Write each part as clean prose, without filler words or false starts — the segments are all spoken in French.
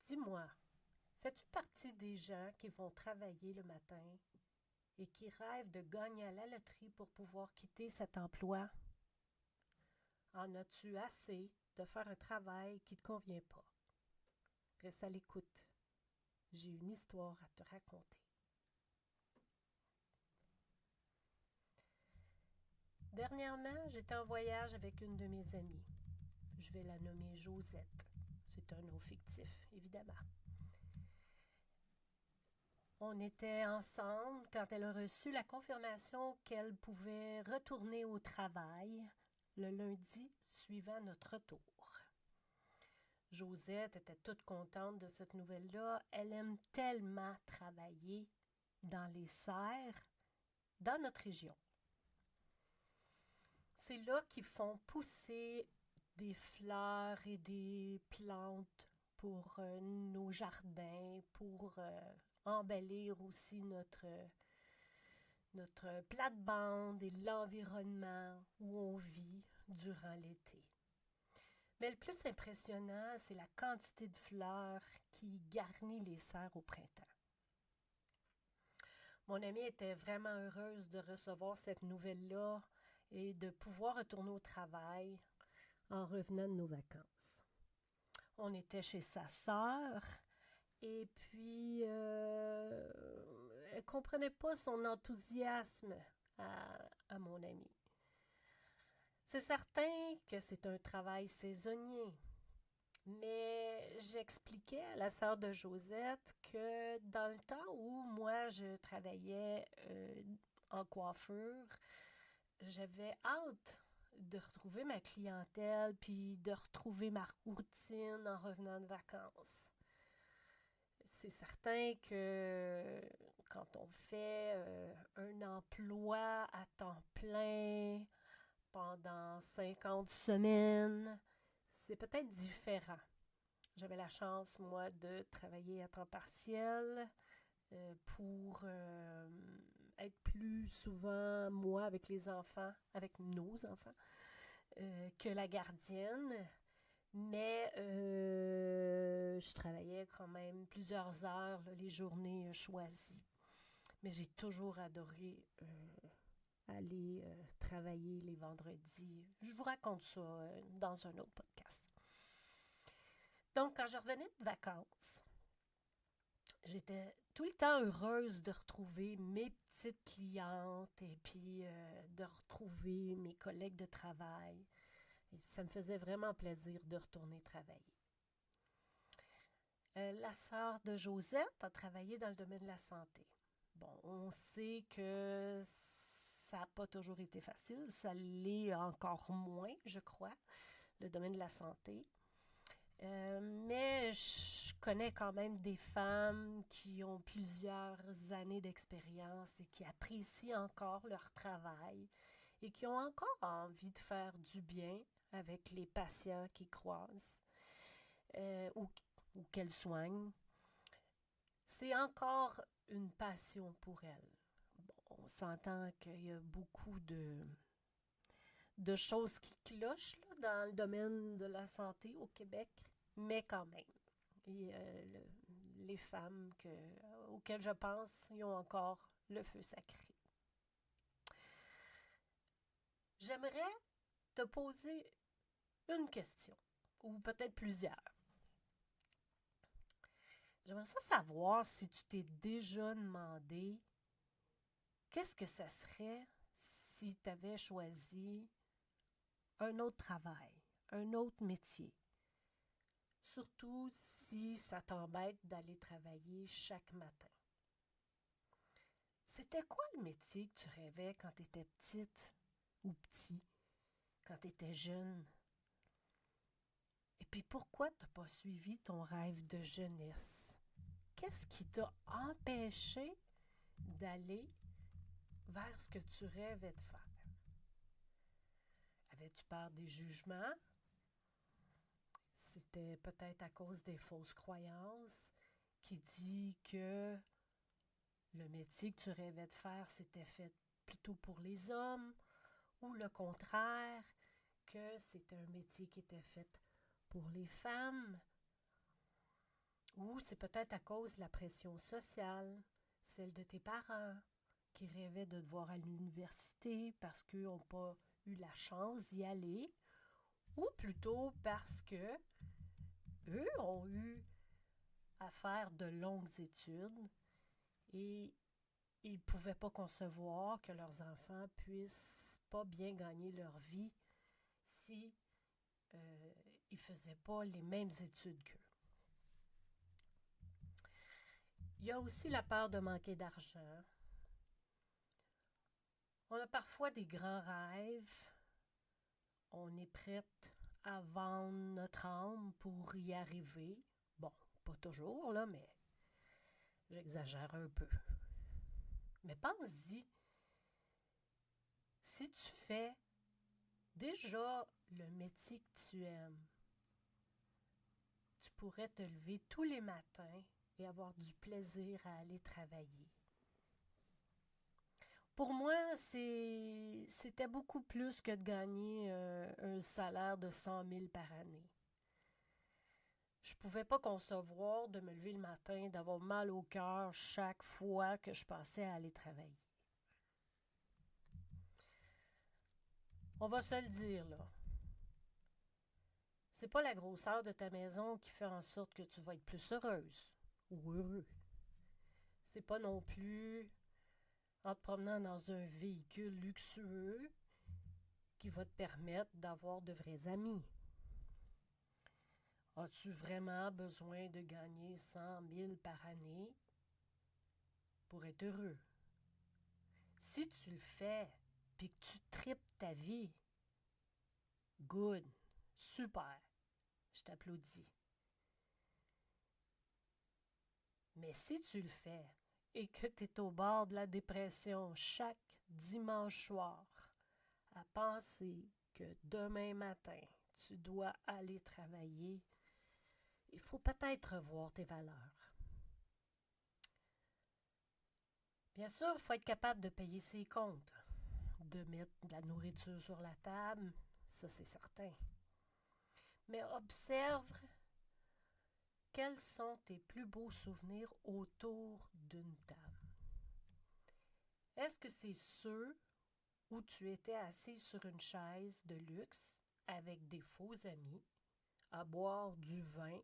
Dis-moi, fais-tu partie des gens qui vont travailler le matin et qui rêvent de gagner à la loterie pour pouvoir quitter cet emploi? En as-tu assez de faire un travail qui ne te convient pas? Reste à l'écoute. J'ai une histoire à te raconter. Dernièrement, j'étais en voyage avec une de mes amies. Je vais la nommer Josette. C'est un nom fictif, évidemment. On était ensemble quand elle a reçu la confirmation qu'elle pouvait retourner au travail le lundi suivant notre retour. Josette était toute contente de cette nouvelle-là. Elle aime tellement travailler dans les serres, dans notre région. C'est là qu'ils font pousser des fleurs et des plantes pour nos jardins, pour embellir aussi notre plate-bande et l'environnement où on vit durant l'été. Mais le plus impressionnant, c'est la quantité de fleurs qui garnit les serres au printemps. Mon amie était vraiment heureuse de recevoir cette nouvelle-là et de pouvoir retourner au travail en revenant de nos vacances. On était chez sa sœur et puis elle ne comprenait pas son enthousiasme à mon amie. C'est certain que c'est un travail saisonnier, mais j'expliquais à la sœur de Josette que dans le temps où moi je travaillais en coiffure, j'avais hâte de retrouver ma clientèle puis de retrouver ma routine en revenant de vacances. C'est certain que quand on fait un emploi à temps plein pendant 50 semaines, c'est peut-être différent. J'avais la chance, moi, de travailler à temps partiel pour être plus souvent, moi, avec les enfants, avec nos enfants, que la gardienne. Mais je travaillais quand même plusieurs heures, là, les journées choisies. Mais j'ai toujours adoré aller travailler les vendredis. Je vous raconte ça dans un autre podcast. Donc, quand je revenais de vacances, j'étais tout le temps heureuse de retrouver mes petites clientes et puis de retrouver mes collègues de travail. Et ça me faisait vraiment plaisir de retourner travailler. La sœur de Josette a travaillé dans le domaine de la santé. Bon, on sait que ça n'a pas toujours été facile, ça l'est encore moins, je crois, le domaine de la santé. Mais je connais quand même des femmes qui ont plusieurs années d'expérience et qui apprécient encore leur travail et qui ont encore envie de faire du bien avec les patients qu'ils croisent ou qu'elles soignent. C'est encore une passion pour elles. Bon, on s'entend qu'il y a beaucoup de choses qui clochent là, dans le domaine de la santé au Québec, mais quand même. Et les femmes auxquelles je pense, ils ont encore le feu sacré. J'aimerais te poser une question, ou peut-être plusieurs. J'aimerais ça savoir si tu t'es déjà demandé qu'est-ce que ça serait si tu avais choisi un autre travail, un autre métier. Surtout si ça t'embête d'aller travailler chaque matin. C'était quoi le métier que tu rêvais quand tu étais petite ou petit, quand tu étais jeune? Et puis pourquoi tu n'as pas suivi ton rêve de jeunesse? Qu'est-ce qui t'a empêché d'aller vers ce que tu rêvais de faire? Avais-tu peur des jugements? C'était peut-être à cause des fausses croyances qui dit que le métier que tu rêvais de faire, c'était fait plutôt pour les hommes, ou le contraire, que c'était un métier qui était fait pour les femmes, Ou c'est peut-être à cause de la pression sociale, celle de tes parents qui rêvaient de te voir à l'université parce qu'eux n'ont pas eu la chance d'y aller, ou plutôt parce que eux ont eu à faire de longues études et ils ne pouvaient pas concevoir que leurs enfants puissent pas bien gagner leur vie si ils ne faisaient pas les mêmes études qu'eux. Il y a aussi la peur de manquer d'argent. On a parfois des grands rêves. On est prête à vendre notre âme pour y arriver. Bon, pas toujours, là, mais j'exagère un peu. Mais pense-y, si tu fais déjà le métier que tu aimes, tu pourrais te lever tous les matins et avoir du plaisir à aller travailler. Pour moi, c'était beaucoup plus que de gagner un salaire de 100 000 par année. Je ne pouvais pas concevoir de me lever le matin, d'avoir mal au cœur chaque fois que je pensais à aller travailler. On va se le dire, là. C'est pas la grosseur de ta maison qui fait en sorte que tu vas être plus heureuse ou heureux. C'est pas non plus en te promenant dans un véhicule luxueux qui va te permettre d'avoir de vrais amis. As-tu vraiment besoin de gagner 100 000 par année pour être heureux? Si tu le fais puis que tu tripes ta vie, good, super, je t'applaudis. Mais si tu le fais et que tu es au bord de la dépression chaque dimanche soir à penser que demain matin, tu dois aller travailler, il faut peut-être revoir tes valeurs. Bien sûr, il faut être capable de payer ses comptes, de mettre de la nourriture sur la table, ça c'est certain. Mais observe quels sont tes plus beaux souvenirs autour d'une table. Est-ce que c'est ceux où tu étais assis sur une chaise de luxe avec des faux amis, à boire du vin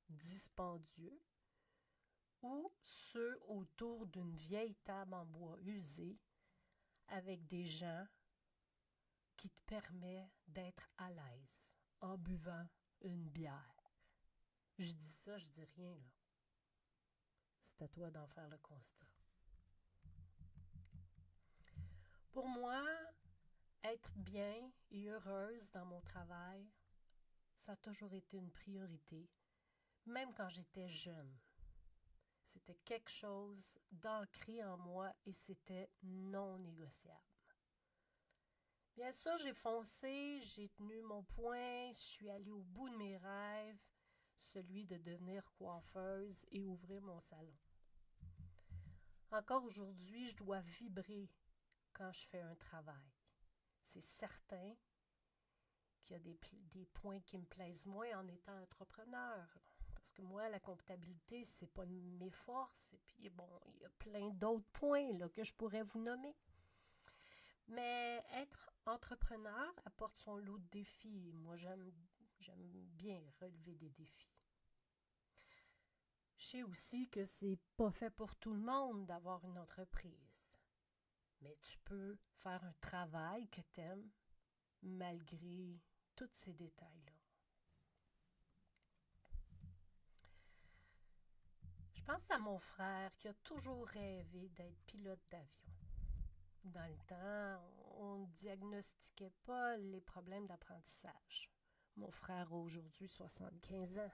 dispendieux, ou ceux autour d'une vieille table en bois usé avec des gens qui te permettent d'être à l'aise en buvant une bière? Je dis ça, je dis rien, là. C'est à toi d'en faire le constat. Pour moi, être bien et heureuse dans mon travail, ça a toujours été une priorité, même quand j'étais jeune. C'était quelque chose d'ancré en moi et c'était non négociable. Bien sûr, j'ai foncé, j'ai tenu mon point, je suis allée au bout de mes rêves, celui de devenir coiffeuse et ouvrir mon salon. Encore aujourd'hui, je dois vibrer quand je fais un travail. C'est certain qu'il y a des points qui me plaisent moins en étant entrepreneur. Parce que moi, la comptabilité, c'est pas mes forces. Et puis, bon, il y a plein d'autres points là, que je pourrais vous nommer. Mais être entrepreneur apporte son lot de défis. Moi, j'aime bien relever des défis. Je sais aussi que c'est pas fait pour tout le monde d'avoir une entreprise. Mais tu peux faire un travail que tu aimes malgré tous ces détails-là. Je pense à mon frère qui a toujours rêvé d'être pilote d'avion. Dans le temps, on ne diagnostiquait pas les problèmes d'apprentissage. Mon frère a aujourd'hui 75 ans.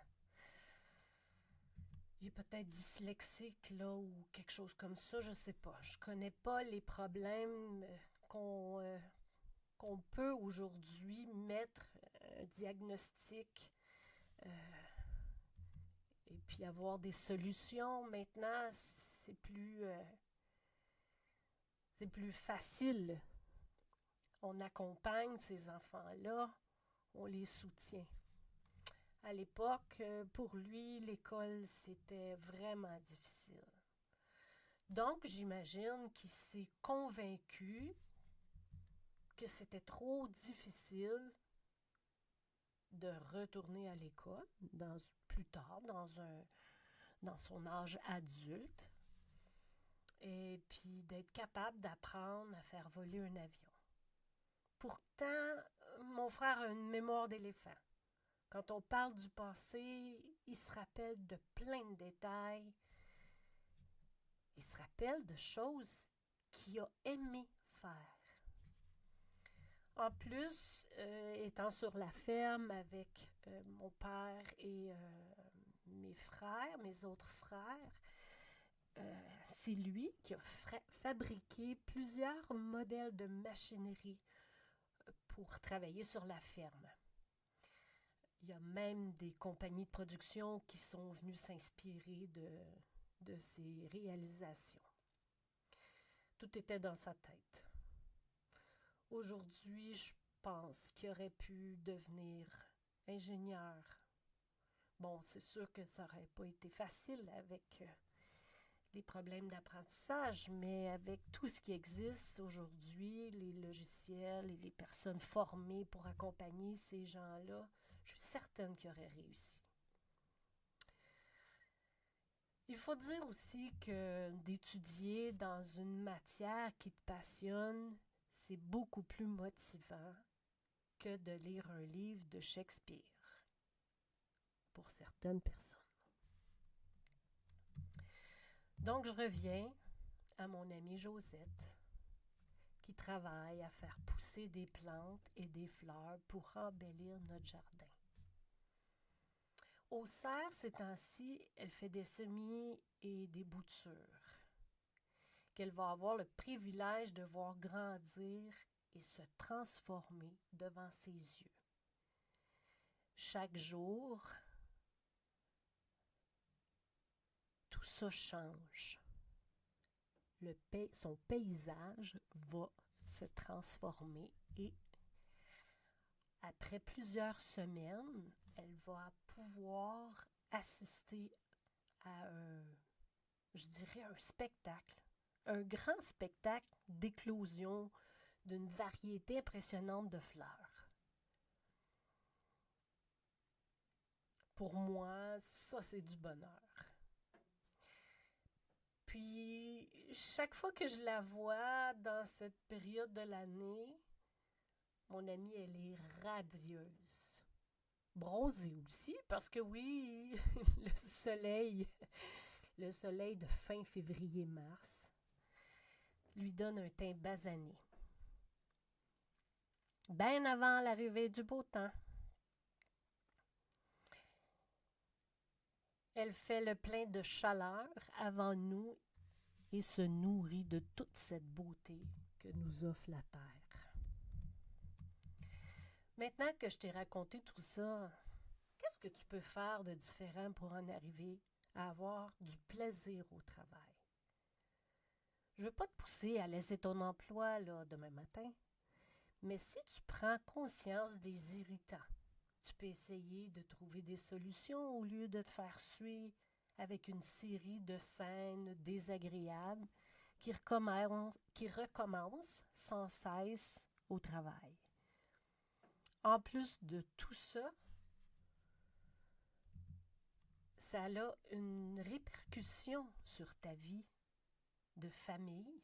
Il est peut-être dyslexique là, ou quelque chose comme ça, je ne sais pas. Je ne connais pas les problèmes qu'on peut aujourd'hui mettre un diagnostic et puis avoir des solutions. Maintenant, c'est plus facile. On accompagne ces enfants-là, on les soutient. À l'époque, pour lui, l'école, c'était vraiment difficile. Donc, j'imagine qu'il s'est convaincu que c'était trop difficile de retourner à l'école plus tard, dans son âge adulte, et puis d'être capable d'apprendre à faire voler un avion. Pourtant, mon frère a une mémoire d'éléphant. Quand on parle du passé, il se rappelle de plein de détails. Il se rappelle de choses qu'il a aimé faire. En plus, étant sur la ferme avec mon père et mes autres frères, c'est lui qui a fabriqué plusieurs modèles de machinerie pour travailler sur la ferme. Il y a même des compagnies de production qui sont venues s'inspirer de ses réalisations. Tout était dans sa tête. Aujourd'hui, je pense qu'il aurait pu devenir ingénieur. Bon, c'est sûr que ça n'aurait pas été facile avec les problèmes d'apprentissage, mais avec tout ce qui existe aujourd'hui, les logiciels et les personnes formées pour accompagner ces gens-là, je suis certaine qu'il aurait réussi. Il faut dire aussi que d'étudier dans une matière qui te passionne, c'est beaucoup plus motivant que de lire un livre de Shakespeare, pour certaines personnes. Donc, je reviens à mon amie Josette, qui travaille à faire pousser des plantes et des fleurs pour embellir notre jardin. Au cerf, ces temps-ci, elle fait des semis et des boutures qu'elle va avoir le privilège de voir grandir et se transformer devant ses yeux. Chaque jour, tout ça change. Son paysage va se transformer et après plusieurs semaines, elle va pouvoir assister à un spectacle, un grand spectacle d'éclosion d'une variété impressionnante de fleurs. Pour moi, ça c'est du bonheur. Puis, chaque fois que je la vois dans cette période de l'année, mon amie, elle est radieuse. Bronzée aussi, parce que oui, le soleil de fin février-mars lui donne un teint basané. Bien avant l'arrivée du beau temps. Elle fait le plein de chaleur avant nous et se nourrit de toute cette beauté que nous offre la terre. Maintenant que je t'ai raconté tout ça, qu'est-ce que tu peux faire de différent pour en arriver à avoir du plaisir au travail? Je ne veux pas te pousser à laisser ton emploi demain matin, mais si tu prends conscience des irritants, tu peux essayer de trouver des solutions au lieu de te faire suer avec une série de scènes désagréables qui recommencent sans cesse au travail. En plus de tout ça, ça a une répercussion sur ta vie de famille,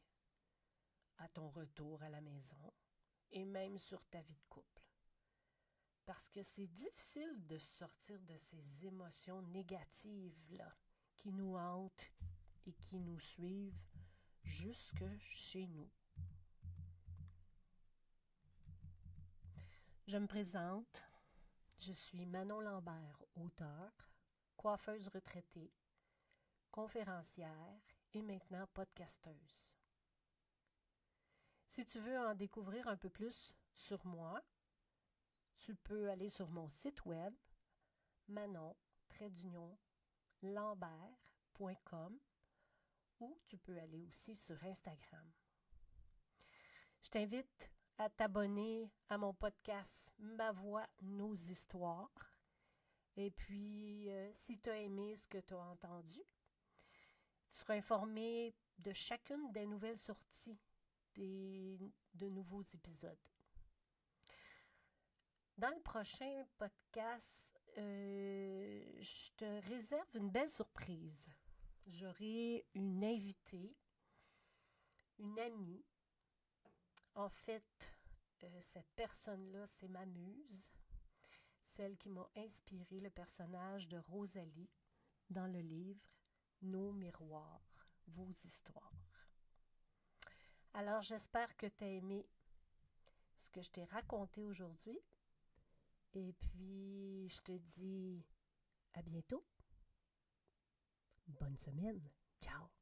à ton retour à la maison, et même sur ta vie de couple. Parce que c'est difficile de sortir de ces émotions négatives-là qui nous hantent et qui nous suivent jusque chez nous. Je me présente, je suis Manon Lambert, auteure, coiffeuse retraitée, conférencière et maintenant podcasteuse. Si tu veux en découvrir un peu plus sur moi, tu peux aller sur mon site web manon-lambert.com ou tu peux aller aussi sur Instagram. Je t'invite à t'abonner à mon podcast Ma Voix, Nos Histoires Et puis, si tu as aimé ce que tu as entendu, tu seras informé de chacune des nouvelles sorties de nouveaux épisodes. Dans le prochain podcast, je te réserve une belle surprise. J'aurai une invitée, une amie. En fait, cette personne-là, c'est ma muse, celle qui m'a inspiré le personnage de Rosalie dans le livre Nos miroirs, vos histoires. Alors, j'espère que tu as aimé ce que je t'ai raconté aujourd'hui. Et puis, je te dis à bientôt. Bonne semaine. Ciao.